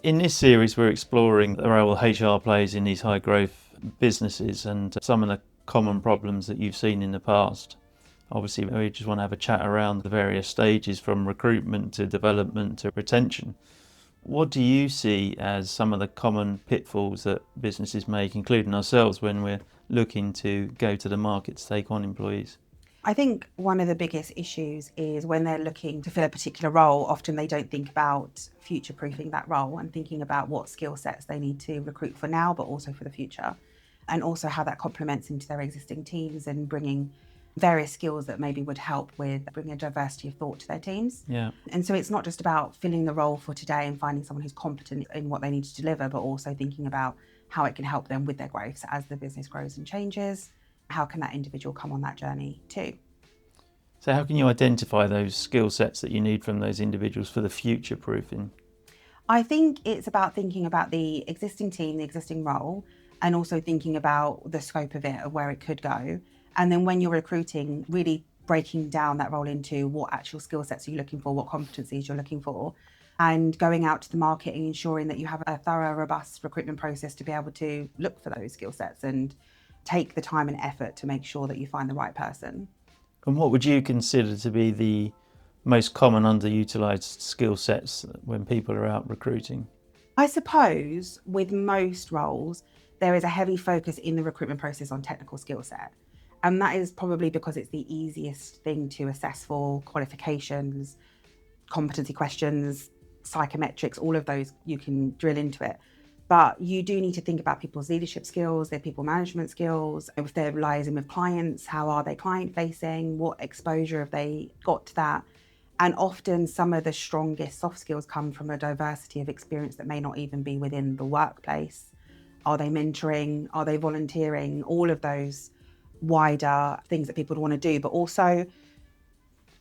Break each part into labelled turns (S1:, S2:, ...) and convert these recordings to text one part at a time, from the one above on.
S1: In this series, we're exploring the role HR plays in these high growth businesses and some of the common problems that you've seen in the past. Obviously, we just want to have a chat around the various stages from recruitment to development to retention. What do you see as some of the common pitfalls that businesses make, including ourselves, when we're looking to go to the market to take on employees?
S2: I think one of the biggest issues is when they're looking to fill a particular role, often they don't think about future-proofing that role and thinking about what skill sets they need to recruit for now, but also for the future, and also how that complements into their existing teams and bringing various skills that maybe would help with bringing a diversity of thought to their teams.
S1: Yeah.
S2: And so it's not just about filling the role for today and finding someone who's competent in what they need to deliver, but also thinking about how it can help them with their growth. So as the business grows and changes, how can that individual come on that journey too?
S1: So how can you identify those skill sets that you need from those individuals for the future proofing?
S2: I think it's about thinking about the existing team, the existing role, and also thinking about the scope of it, of where it could go. And then when you're recruiting, really breaking down that role into what actual skill sets are you looking for, what competencies you're looking for, and going out to the market and ensuring that you have a thorough, robust recruitment process to be able to look for those skill sets and take the time and effort to make sure that you find the right person.
S1: And what would you consider to be the most common underutilised skill sets when people are out recruiting?
S2: I suppose with most roles, there is a heavy focus in the recruitment process on technical skill set. And that is probably because it's the easiest thing to assess for qualifications, competency questions, psychometrics, all of those, you can drill into it. But you do need to think about people's leadership skills, their people management skills, if they're liaising with clients, how are they client facing, what exposure have they got to that? And often some of the strongest soft skills come from a diversity of experience that may not even be within the workplace. Are they mentoring? Are they volunteering? All of those wider things that people would want to do. But also,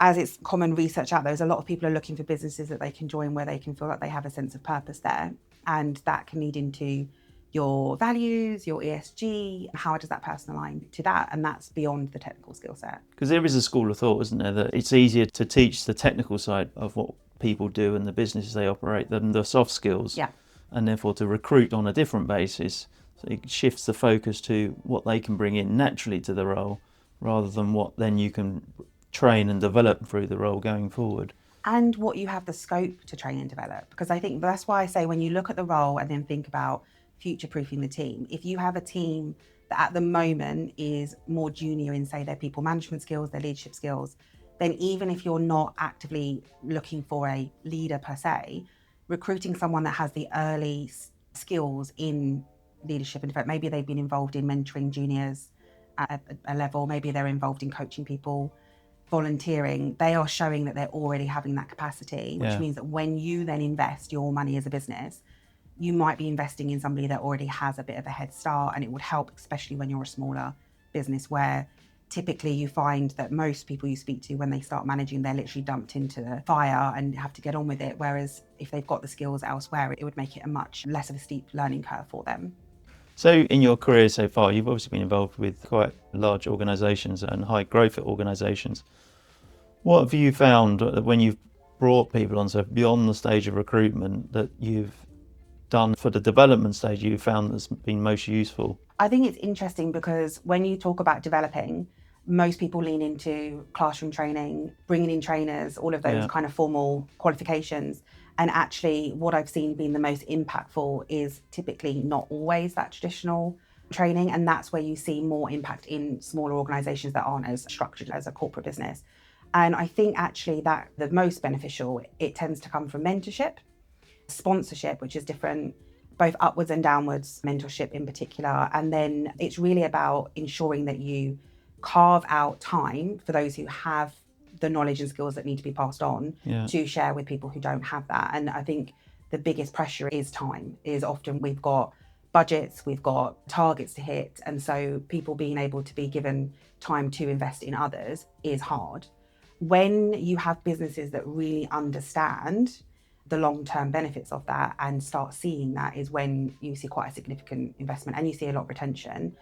S2: as it's common research out there, there's a lot of people are looking for businesses that they can join where they can feel like they have a sense of purpose there. And that can lead into your values, your ESG, how does that person align to that? And that's beyond the technical skill set.
S1: Because there is a school of thought, isn't there, that it's easier to teach the technical side of what people do and the businesses they operate than the soft skills.
S2: Yeah.
S1: And therefore to recruit on a different basis. So it shifts the focus to what they can bring in naturally to the role rather than what then you can train and develop through the role going forward.
S2: And what you have the scope to train and develop. Because I think that's why I say when you look at the role and then think about future-proofing the team, if you have a team that at the moment is more junior in, say, their people management skills, their leadership skills, then even if you're not actively looking for a leader per se, recruiting someone that has the early skills in leadership and development, maybe they've been involved in mentoring juniors at a level, maybe they're involved in coaching people, volunteering, they are showing that they're already having that capacity, which means that when you then invest your money as a business, you might be investing in somebody that already has a bit of a head start, and it would help, especially when you're a smaller business where typically you find that most people you speak to when they start managing, they're literally dumped into the fire and have to get on with it. Whereas if they've got the skills elsewhere, it would make it a much less of a steep learning curve for them.
S1: So in your career so far, you've obviously been involved with quite large organisations and high growth organisations. What have you found when you've brought people on, so beyond the stage of recruitment, that you've done for the development stage you found that's been most useful?
S2: I think it's interesting because when you talk about developing, most people lean into classroom training, bringing in trainers, all of those kind of formal qualifications. And actually what I've seen being the most impactful is typically not always that traditional training. And that's where you see more impact in smaller organisations that aren't as structured as a corporate business. And I think actually that the most beneficial, it tends to come from mentorship, sponsorship, which is different, both upwards and downwards, mentorship in particular. And then it's really about ensuring that you carve out time for those who have the knowledge and skills that need to be passed on to share with people who don't have that. And I think the biggest pressure is time, is often we've got budgets, we've got targets to hit. And so people being able to be given time to invest in others is hard. When you have businesses that really understand the long-term benefits of that and start seeing that is when you see quite a significant investment and you see a lot of retention.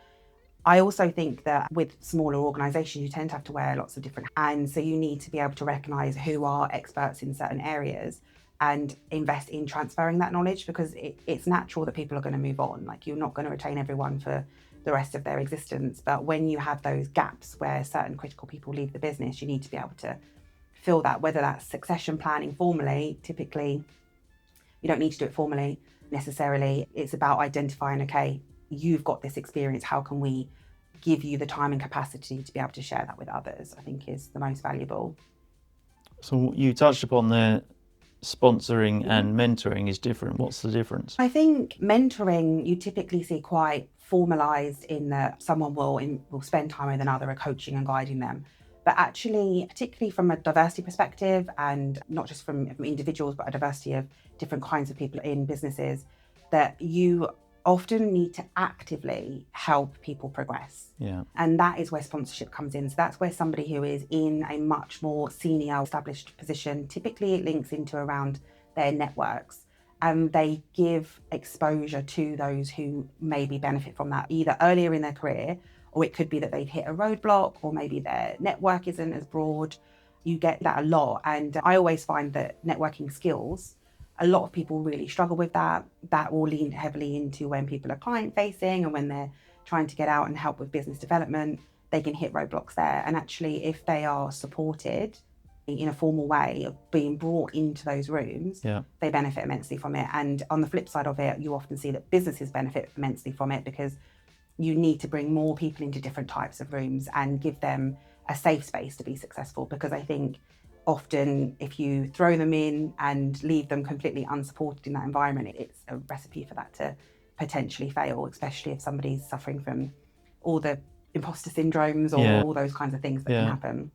S2: I also think that with smaller organisations, you tend to have to wear lots of different hats. And so you need to be able to recognise who are experts in certain areas and invest in transferring that knowledge, because it's natural that people are going to move on. Like, you're not going to retain everyone for the rest of their existence. But when you have those gaps where certain critical people leave the business, you need to be able to fill that, whether that's succession planning formally. Typically, you don't need to do it formally necessarily. It's about identifying, okay, you've got this experience, how can we give you the time and capacity to be able to share that with others, I think is the most valuable.
S1: So you touched upon there, sponsoring and mentoring is different. What's the difference?
S2: I think mentoring you typically see quite formalised in that someone will spend time with another, coaching and guiding them. But actually, particularly from a diversity perspective, and not just from individuals, but a diversity of different kinds of people in businesses, that you often need to actively help people progress.
S1: Yeah.
S2: And that is where sponsorship comes in. So that's where somebody who is in a much more senior established position, typically it links into around their networks, and they give exposure to those who maybe benefit from that either earlier in their career, or it could be that they've hit a roadblock, or maybe their network isn't as broad. You get that a lot. And I always find that networking skills, a lot of people really struggle with that. That will lean heavily into when people are client facing and when they're trying to get out and help with business development, they can hit roadblocks there. And actually, if they are supported in a formal way of being brought into those rooms, they benefit immensely from it. And on the flip side of it, you often see that businesses benefit immensely from it, because you need to bring more people into different types of rooms and give them a safe space to be successful. Because I think often if you throw them in and leave them completely unsupported in that environment, it's a recipe for that to potentially fail, especially if somebody's suffering from all the imposter syndromes or all those kinds of things that can happen.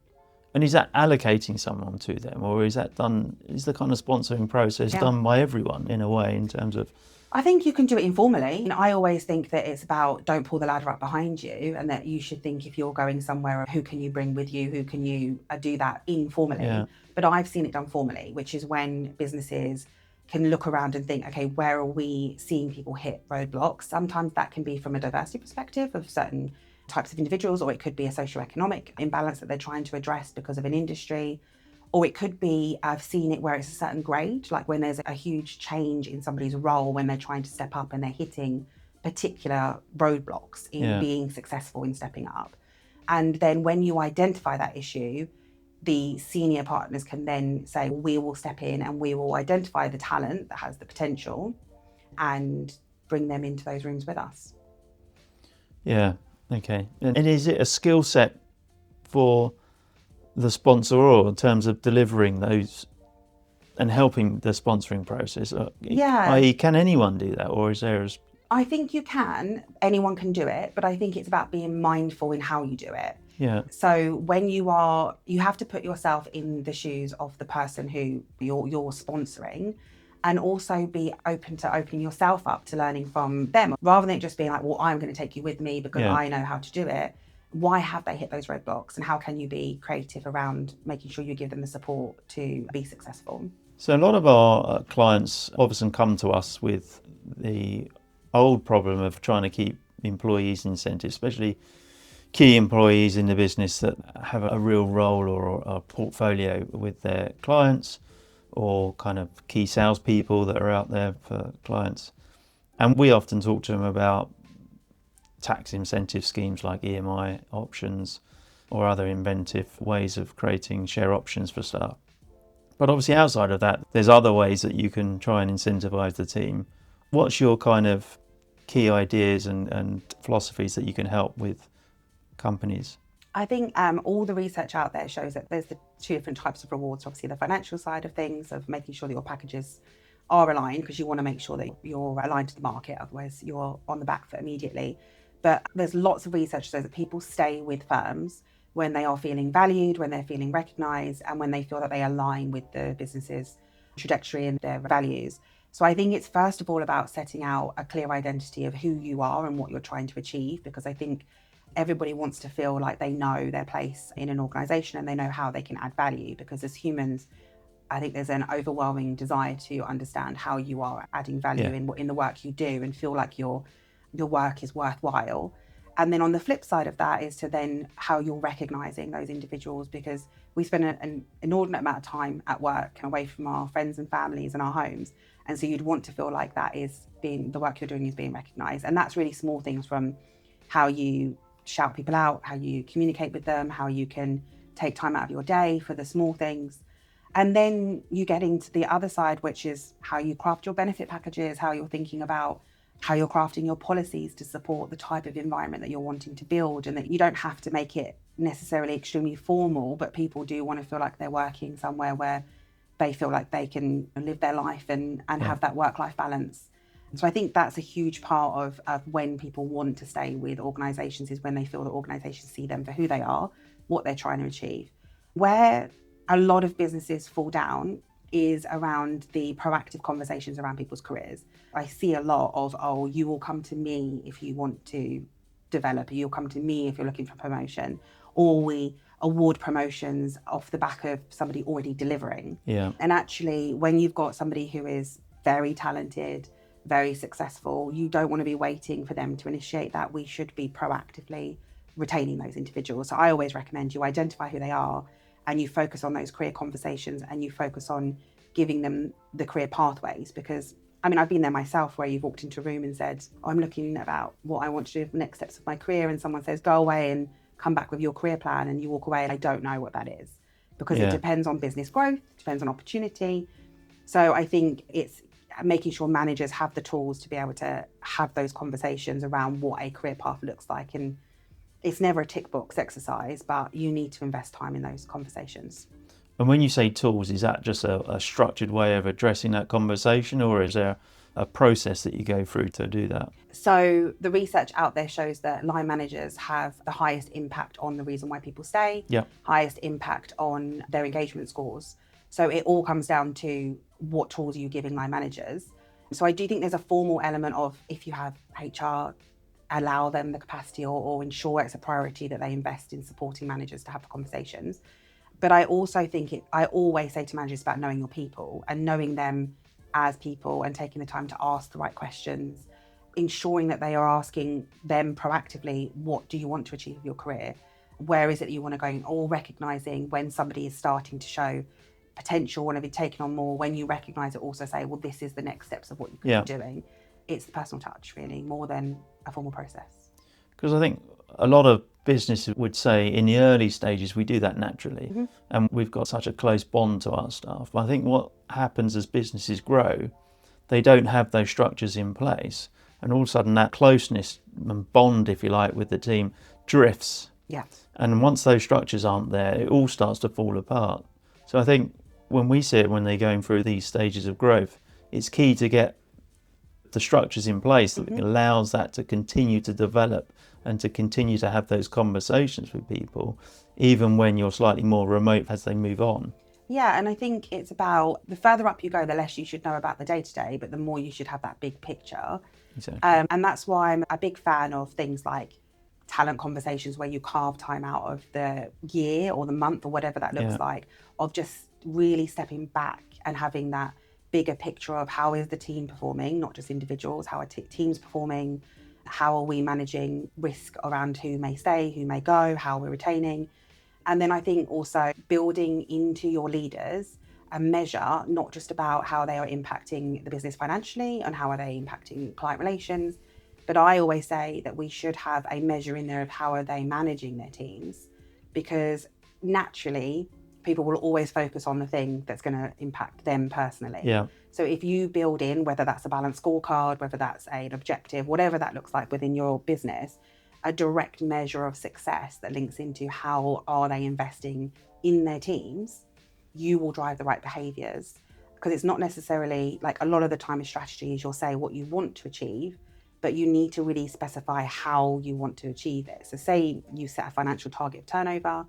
S1: And is that allocating someone to them, or is that done, is the kind of sponsoring process done by everyone in a way, in terms of?
S2: I think you can do it informally. And I always think that it's about, don't pull the ladder up behind you, and that you should think, if you're going somewhere, who can you bring with you? Who can you do that informally? Yeah. But I've seen it done formally, which is when businesses can look around and think, okay, where are we seeing people hit roadblocks? Sometimes that can be from a diversity perspective of certain types of individuals, or it could be a socioeconomic imbalance that they're trying to address because of an industry. Or it could be, I've seen it where it's a certain grade, like when there's a huge change in somebody's role, when they're trying to step up and they're hitting particular roadblocks in being successful in stepping up. And then when you identify that issue, the senior partners can then say, we will step in and we will identify the talent that has the potential and bring them into those rooms with us.
S1: Yeah, okay. And is it a skill set for the sponsor in terms of delivering those and helping the sponsoring process? I.e., can anyone do that, or is there
S2: I think you can. Anyone can do it, but I think it's about being mindful in how you do it.
S1: Yeah.
S2: So when you have to put yourself in the shoes of the person who you're sponsoring, and also be open to opening yourself up to learning from them, rather than it just being like, well, I'm going to take you with me because I know how to do it. Why have they hit those roadblocks, and how can you be creative around making sure you give them the support to be successful?
S1: So a lot of our clients often come to us with the old problem of trying to keep employees incentives, especially key employees in the business that have a real role or a portfolio with their clients, or kind of key salespeople that are out there for clients. And we often talk to them about tax incentive schemes like EMI options or other inventive ways of creating share options for staff. But obviously outside of that, there's other ways that you can try and incentivize the team. What's your kind of key ideas and philosophies that you can help with companies?
S2: I think all the research out there shows that there's the two different types of rewards. Obviously the financial side of things, of making sure that your packages are aligned, because you want to make sure that you're aligned to the market, otherwise you're on the back foot immediately. But there's lots of research that says that people stay with firms when they are feeling valued, when they're feeling recognised, and when they feel that they align with the business's trajectory and their values. So I think it's first of all about setting out a clear identity of who you are and what you're trying to achieve, because I think everybody wants to feel like they know their place in an organisation and they know how they can add value, because as humans, I think there's an overwhelming desire to understand how you are adding value in the work you do and feel like your work is worthwhile. And then on the flip side of that is to then how you're recognizing those individuals, because we spend an inordinate amount of time at work and away from our friends and families and our homes. And so you'd want to feel like that is being, the work you're doing is being recognized. And that's really small things, from how you shout people out, how you communicate with them, how you can take time out of your day for the small things. And then you get into the other side, which is how you craft your benefit packages, how you're thinking about how you're crafting your policies to support the type of environment that you're wanting to build, and that you don't have to make it necessarily extremely formal, but people do want to feel like they're working somewhere where they feel like they can live their life and have that work-life balance. So I think that's a huge part of when people want to stay with organisations, is when they feel that organisations see them for who they are, what they're trying to achieve. Where a lot of businesses fall down is around the proactive conversations around people's careers. I see a lot of, oh, you will come to me if you want to develop, or you'll come to me if you're looking for promotion, or we award promotions off the back of somebody already delivering.
S1: Yeah.
S2: And actually, when you've got somebody who is very talented, very successful, you don't want to be waiting for them to initiate that. We should be proactively retaining those individuals. So I always recommend you identify who they are, and you focus on those career conversations, and you focus on giving them the career pathways. Because I mean, I've been there myself, where you've walked into a room and said, oh, I'm looking about what I want to do for the next steps of my career, and someone says, go away and come back with your career plan, and you walk away and I don't know what that is, because it depends on business growth, depends on opportunity. So I think it's making sure managers have the tools to be able to have those conversations around what a career path looks like. And it's never a tick box exercise, but you need to invest time in those conversations.
S1: And when you say tools, is that just a structured way of addressing that conversation, or is there a process that you go through to do that?
S2: So the research out there shows that line managers have the highest impact on the reason why people stay, highest impact on their engagement scores. So it all comes down to what tools are you giving line managers. So I do think there's a formal element of, if you have HR, allow them the capacity or ensure it's a priority that they invest in supporting managers to have the conversations. But I also think I always say to managers about knowing your people and knowing them as people, and taking the time to ask the right questions, ensuring that they are asking them proactively, what do you want to achieve with your career? Where is it that you want to go? Or recognising when somebody is starting to show potential, want to be taken on more. When you recognise it, also say, well, this is the next steps of what you could be doing. It's the personal touch, really, more than a formal process.
S1: Because I think a lot of businesses would say in the early stages we do that naturally, and we've got such a close bond to our staff. But I think what happens as businesses grow, they don't have those structures in place, and all of a sudden that closeness and bond, if you like, with the team drifts.
S2: Yeah.
S1: And once those structures aren't there, it all starts to fall apart. So I think when we see it, when they're going through these stages of growth, it's key to get the structures in place that allows that to continue to develop and to continue to have those conversations with people, even when you're slightly more remote as they move on.
S2: Yeah, and I think it's about, the further up you go, the less you should know about the day-to-day, but the more you should have that big picture.
S1: Exactly.
S2: And that's why I'm a big fan of things like talent conversations, where you carve time out of the year or the month or whatever that looks like, of just really stepping back and having that bigger picture of how is the team performing, not just individuals, how are teams performing, how are we managing risk around who may stay, who may go, how we're retaining. And then I think also building into your leaders a measure, not just about how they are impacting the business financially and how are they impacting client relations, but I always say that we should have a measure in there of how are they managing their teams, because naturally people will always focus on the thing that's going to impact them personally.
S1: Yeah.
S2: So if you build in, whether that's a balanced scorecard, whether that's an objective, whatever that looks like within your business, a direct measure of success that links into how are they investing in their teams, you will drive the right behaviours. Because it's not necessarily, like, a lot of the time in strategies, you'll say what you want to achieve, but you need to really specify how you want to achieve it. So say you set a financial target of turnover,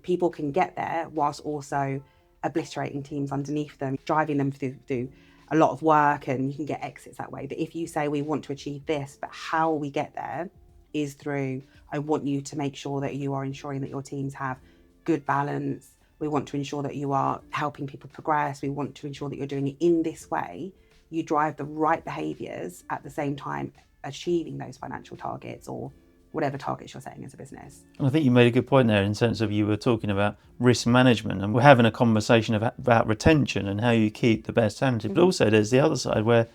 S2: people can get there whilst also obliterating teams underneath them, driving them through a lot of work, and you can get exits that way. But if you say we want to achieve this, but how we get there is through, I want you to make sure that you are ensuring that your teams have good balance. We want to ensure that you are helping people progress. We want to ensure that you're doing it in this way. You drive the right behaviours at the same time achieving those financial targets or whatever targets you're setting as a business.
S1: I think you made a good point there in the sense of you were talking about risk management, and we're having a conversation about retention and how you keep the best talented. But also there's the other side where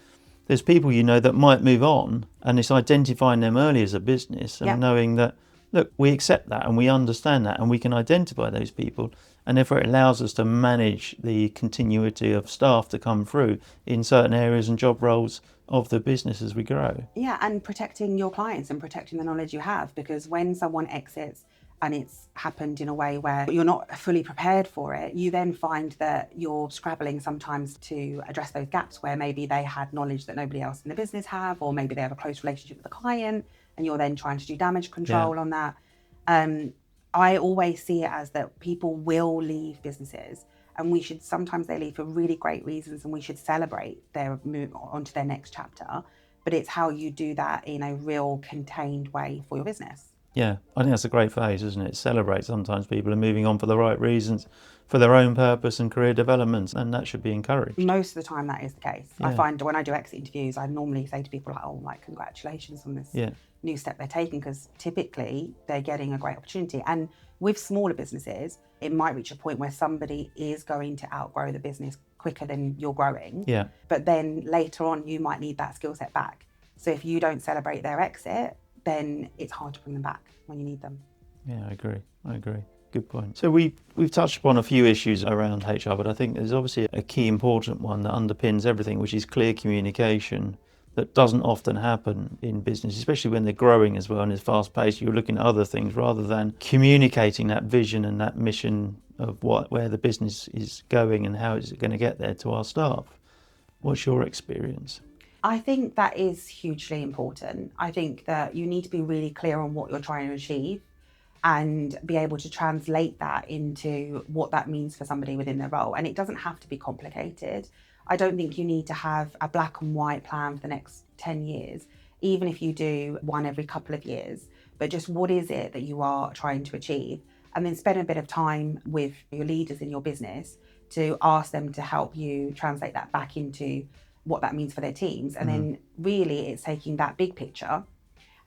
S1: there's people that might move on, and it's identifying them early as a business and knowing that, look, we accept that and we understand that and we can identify those people, and therefore it allows us to manage the continuity of staff to come through in certain areas and job roles of the business as we grow.
S2: Yeah, and protecting your clients and protecting the knowledge you have, because when someone exits and it's happened in a way where you're not fully prepared for it, you then find that you're scrabbling sometimes to address those gaps where maybe they had knowledge that nobody else in the business have, or maybe they have a close relationship with the client and you're then trying to do damage control on that. I always see it as that people will leave businesses, and sometimes they leave for really great reasons, and we should celebrate their move on to their next chapter. But it's how you do that in a real contained way for your business.
S1: Yeah, I think that's a great phrase, isn't it? Celebrate sometimes people are moving on for the right reasons, for their own purpose and career development, and that should be encouraged.
S2: Most of the time that is the case. I find when I do exit interviews, I normally say to people congratulations on this new step they're taking, because typically they're getting a great opportunity. And with smaller businesses, it might reach a point where somebody is going to outgrow the business quicker than you're growing.
S1: Yeah.
S2: But then later on, you might need that skill set back. So if you don't celebrate their exit, then it's hard to bring them back when you need them.
S1: Yeah, I agree. Good point. So we've touched upon a few issues around HR, but I think there's obviously a key important one that underpins everything, which is clear communication. That doesn't often happen in business, especially when they're growing as well and it's fast paced. You're looking at other things rather than communicating that vision and that mission of where the business is going and how it's going to get there to our staff. What's your experience?
S2: I think that is hugely important. I think that you need to be really clear on what you're trying to achieve and be able to translate that into what that means for somebody within their role. And it doesn't have to be complicated. I don't think you need to have a black and white plan for the next 10 years, even if you do one every couple of years. But just what is it that you are trying to achieve? And then spend a bit of time with your leaders in your business to ask them to help you translate that back into what that means for their teams. And then really it's taking that big picture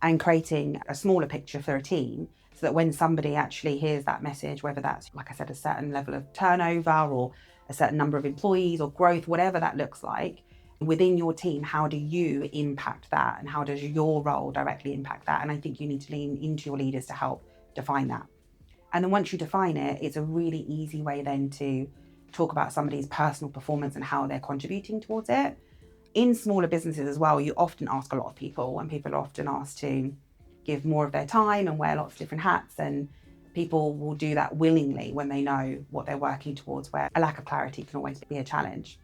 S2: and creating a smaller picture for a team, so that when somebody actually hears that message, whether that's, like I said, a certain level of turnover or a certain number of employees or growth, whatever that looks like, within your team, how do you impact that? And how does your role directly impact that? And I think you need to lean into your leaders to help define that. And then once you define it, it's a really easy way then to talk about somebody's personal performance and how they're contributing towards it. In smaller businesses as well, you often ask a lot of people, and people are often asked to give more of their time and wear lots of different hats, and people will do that willingly when they know what they're working towards, where a lack of clarity can always be a challenge.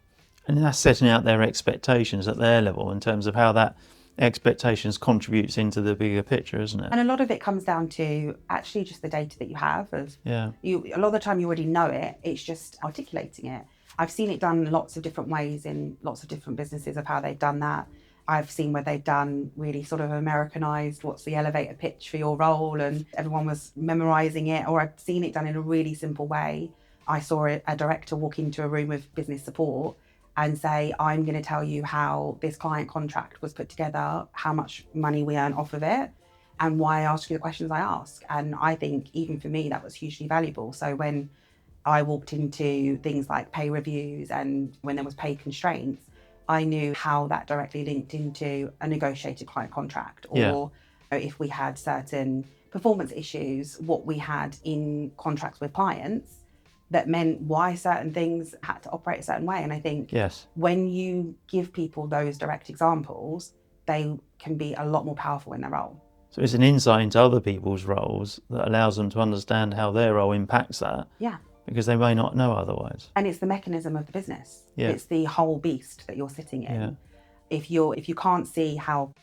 S1: And that's setting out their expectations at their level in terms of how that expectations contributes into the bigger picture, isn't it?
S2: And a lot of it comes down to actually just the data that you have. A lot of the time you already know it, it's just articulating it. I've seen it done lots of different ways in lots of different businesses of how they've done that. I've seen where they've done really sort of Americanized, what's the elevator pitch for your role, and everyone was memorizing it, or I've seen it done in a really simple way. I saw a director walk into a room of business support and say, I'm going to tell you how this client contract was put together, how much money we earn off of it, and why I ask you the questions I ask. And I think even for me, that was hugely valuable. So when I walked into things like pay reviews and when there was pay constraints, I knew how that directly linked into a negotiated client contract, or if we had certain performance issues, what we had in contracts with clients that meant why certain things had to operate a certain way. And I think when you give people those direct examples, they can be a lot more powerful in their role.
S1: So it's an insight into other people's roles that allows them to understand how their role impacts that.
S2: Yeah.
S1: Because they may not know otherwise.
S2: And it's the mechanism of the business.
S1: Yeah.
S2: It's the whole beast that you're sitting in. Yeah. If you can't see how